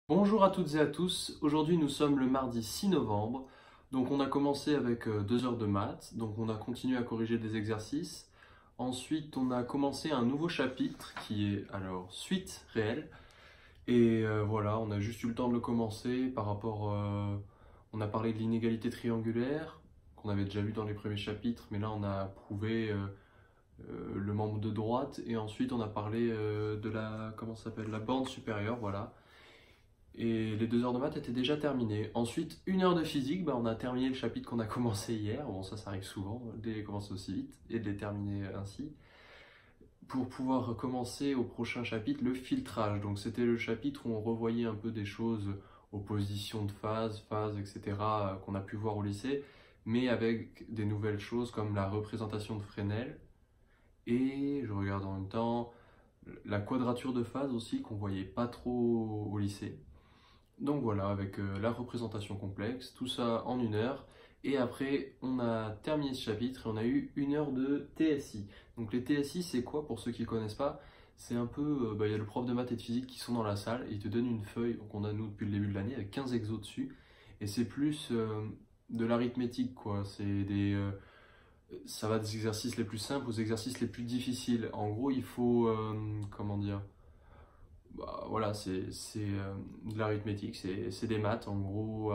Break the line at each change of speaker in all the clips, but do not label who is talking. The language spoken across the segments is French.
Bonjour à toutes et à tous, aujourd'hui nous sommes le mardi 6 novembre, donc on a commencé avec 2 heures de maths, donc on a continué à corriger des exercices, ensuite on a commencé un nouveau chapitre qui est alors suite réelle, et voilà, on a juste eu le temps de le commencer par rapport, on a parlé de l'inégalité triangulaire, qu'on avait déjà vu dans les premiers chapitres, mais là on a prouvé le membre de droite, et ensuite on a parlé de la, comment ça s'appelle, la borne supérieure, voilà. Et les 2 heures de maths étaient déjà terminées. Ensuite, 1 heure de physique, on a terminé le chapitre qu'on a commencé hier. Bon, ça arrive souvent, de les commencer aussi vite et de les terminer ainsi. Pour pouvoir commencer au prochain chapitre, le filtrage. Donc c'était le chapitre où on revoyait un peu des choses, opposition de phase, etc. Qu'on a pu voir au lycée, mais avec des nouvelles choses comme la représentation de Fresnel. Et je regarde en même temps la quadrature de phase aussi qu'on voyait pas trop au lycée. Donc voilà, avec la représentation complexe, tout ça en 1 heure. Et après, on a terminé ce chapitre et on a eu 1 heure de TSI. Donc les TSI, c'est quoi pour ceux qui ne connaissent pas? C'est un peu, il y a le prof de maths et de physique qui sont dans la salle et ils te donnent une feuille qu'on a nous depuis le début de l'année avec 15 exos dessus. Et c'est plus de l'arithmétique, quoi. Ça va des exercices les plus simples aux exercices les plus difficiles. En gros, il faut, comment dire? Voilà, c'est de l'arithmétique, c'est des maths, en gros,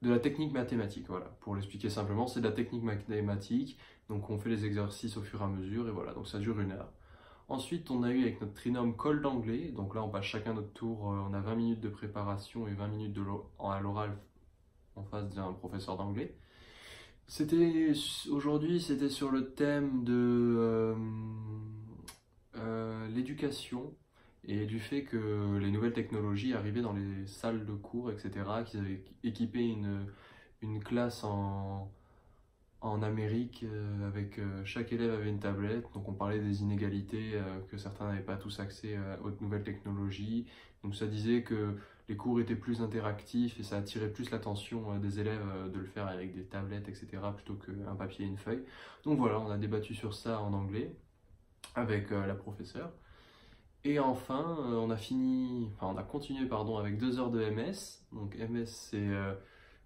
de la technique mathématique, voilà. Pour l'expliquer simplement, c'est de la technique mathématique, donc on fait les exercices au fur et à mesure, et voilà, donc ça dure 1 heure. Ensuite, on a eu avec notre trinôme col d'anglais, donc là on passe chacun notre tour, on a 20 minutes de préparation et 20 minutes à l'oral en face d'un professeur d'anglais. Aujourd'hui, c'était sur le thème de l'éducation et du fait que les nouvelles technologies arrivaient dans les salles de cours, etc., qu'ils avaient équipé une classe en Amérique avec chaque élève avait une tablette, donc on parlait des inégalités, que certains n'avaient pas tous accès aux nouvelles technologies, donc ça disait que les cours étaient plus interactifs et ça attirait plus l'attention des élèves de le faire avec des tablettes, etc., plutôt qu'un papier et une feuille. Donc voilà, on a débattu sur ça en anglais avec la professeure. Et enfin, on a continué pardon, avec 2 heures de MS. Donc MS, c'est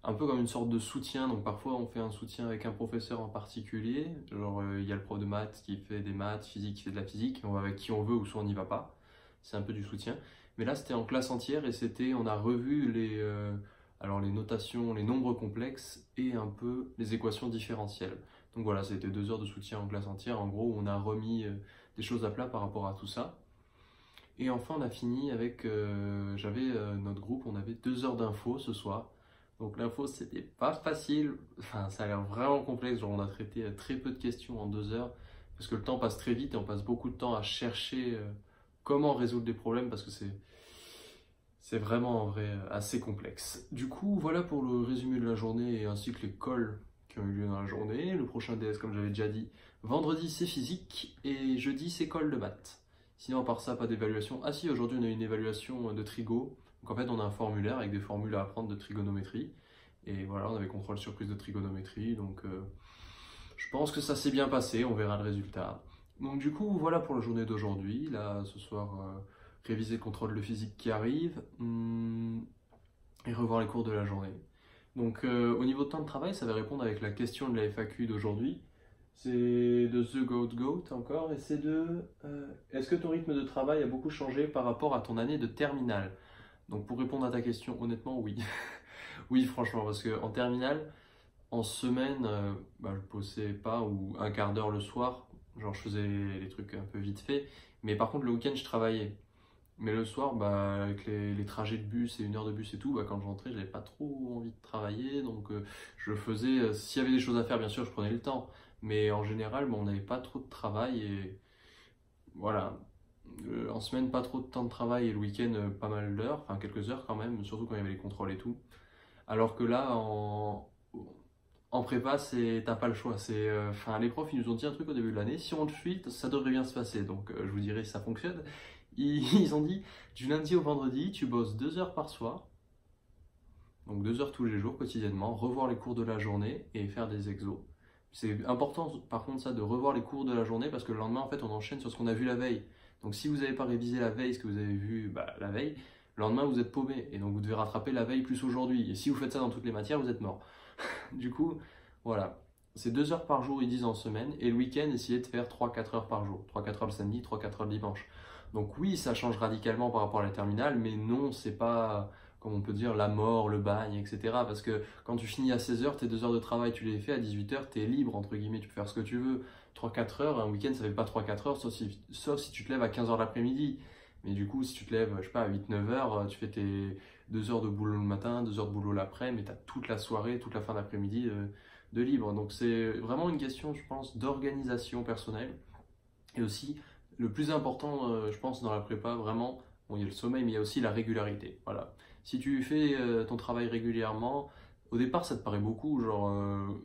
un peu comme une sorte de soutien. Donc parfois, on fait un soutien avec un professeur en particulier. Genre, il y a le prof de maths qui fait des maths, physique qui fait de la physique. On va avec qui on veut ou soit on n'y va pas. C'est un peu du soutien. Mais là, c'était en classe entière et on a revu les notations, les nombres complexes et un peu les équations différentielles. Donc voilà, c'était 2 heures de soutien en classe entière. En gros, on a remis des choses à plat par rapport à tout ça. Et enfin, on a fini avec, notre groupe, on avait 2 heures d'infos ce soir. Donc l'info, c'était pas facile, enfin ça a l'air vraiment complexe, genre on a traité très peu de questions en 2 heures, parce que le temps passe très vite et on passe beaucoup de temps à chercher comment résoudre des problèmes, parce que c'est vraiment en vrai assez complexe. Du coup, voilà pour le résumé de la journée, et ainsi que les calls qui ont eu lieu dans la journée. Le prochain DS, comme j'avais déjà dit, vendredi c'est physique, et jeudi c'est call de maths. Sinon, à part ça, pas d'évaluation. Ah si, aujourd'hui on a une évaluation de trigo. Donc en fait, on a un formulaire avec des formules à apprendre de trigonométrie. Et voilà, on avait contrôle surprise de trigonométrie. Donc je pense que ça s'est bien passé, on verra le résultat. Donc du coup, voilà pour la journée d'aujourd'hui. Là, ce soir, réviser le contrôle de physique qui arrive. Et revoir les cours de la journée. Donc au niveau de temps de travail, ça va répondre avec la question de la FAQ d'aujourd'hui. C'est de The Goat Goat encore, et c'est de est-ce que ton rythme de travail a beaucoup changé par rapport à ton année de terminale? Donc pour répondre à ta question, honnêtement, oui. Oui, franchement, parce qu'en terminale, en semaine, je bossais pas, ou un quart d'heure le soir, genre je faisais les trucs un peu vite fait, mais par contre le week-end je travaillais. Mais le soir, avec les trajets de bus et 1 heure de bus et tout, quand je rentrais, j'avais pas trop envie de travailler. Donc je faisais, s'il y avait des choses à faire, bien sûr, je prenais le temps. Mais en général, on n'avait pas trop de travail et voilà. En semaine, pas trop de temps de travail et le week-end, pas mal d'heures, enfin quelques heures quand même, surtout quand il y avait les contrôles et tout. Alors que là, en prépa, t'as pas le choix. Les profs, ils nous ont dit un truc au début de l'année, si on le suit, ça devrait bien se passer. Donc je vous dirai si ça fonctionne. Ils ont dit, du lundi au vendredi, tu bosses 2 heures par soir, donc 2 heures tous les jours quotidiennement, revoir les cours de la journée et faire des exos. C'est important par contre ça de revoir les cours de la journée parce que le lendemain en fait on enchaîne sur ce qu'on a vu la veille. Donc si vous n'avez pas révisé la veille ce que vous avez vu la veille, Le lendemain, vous êtes paumé, et donc vous devez rattraper la veille plus aujourd'hui. Et si vous faites ça dans toutes les matières, vous êtes mort. Du coup, voilà. C'est 2 heures par jour, ils disent en semaine, et le week-end, essayez de faire 3-4 heures par jour. 3-4 heures le samedi, 3-4 heures le dimanche. Donc oui, ça change radicalement par rapport à la terminale, mais non, c'est pas, comme on peut dire, la mort, le bagne, etc. Parce que quand tu finis à 16 heures, tes 2 heures de travail, tu les fais à 18 heures, tu es libre, entre guillemets, tu peux faire ce que tu veux. 3-4 heures, un week-end, ça fait pas 3-4 heures, sauf si tu te lèves à 15 heures l'après-midi. Mais du coup, si tu te lèves, je sais pas, à 8-9 heures, tu fais tes 2 heures de boulot le matin, 2 heures de boulot l'après, mais tu as toute la soirée, toute la fin d'après-midi de libre. Donc c'est vraiment une question, je pense, d'organisation personnelle. Et aussi, le plus important, je pense, dans la prépa, vraiment, bon, il y a le sommeil, mais il y a aussi la régularité. Voilà. Si tu fais ton travail régulièrement, au départ, ça te paraît beaucoup, genre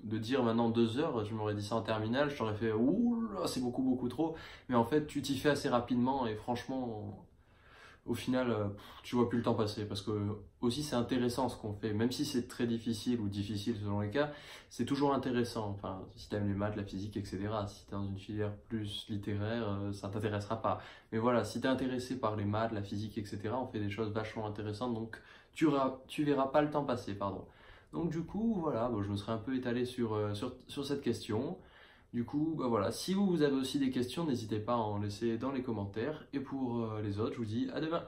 de dire maintenant 2 heures, je m'aurais dit ça en terminale, je t'aurais fait, ouh là, c'est beaucoup, beaucoup trop. Mais en fait, tu t'y fais assez rapidement et franchement, au final, tu vois plus le temps passer parce que aussi c'est intéressant ce qu'on fait, même si c'est très difficile ou difficile selon les cas, c'est toujours intéressant. Enfin, si tu aimes les maths, la physique, etc. Si tu es dans une filière plus littéraire, ça t'intéressera pas. Mais voilà, si tu es intéressé par les maths, la physique, etc., on fait des choses vachement intéressantes, donc tu verras pas le temps passer, pardon. Donc du coup, voilà, bon, je me serais un peu étalé sur cette question. Du coup, bah voilà, si vous avez aussi des questions, n'hésitez pas à en laisser dans les commentaires. Et pour les autres, je vous dis à demain.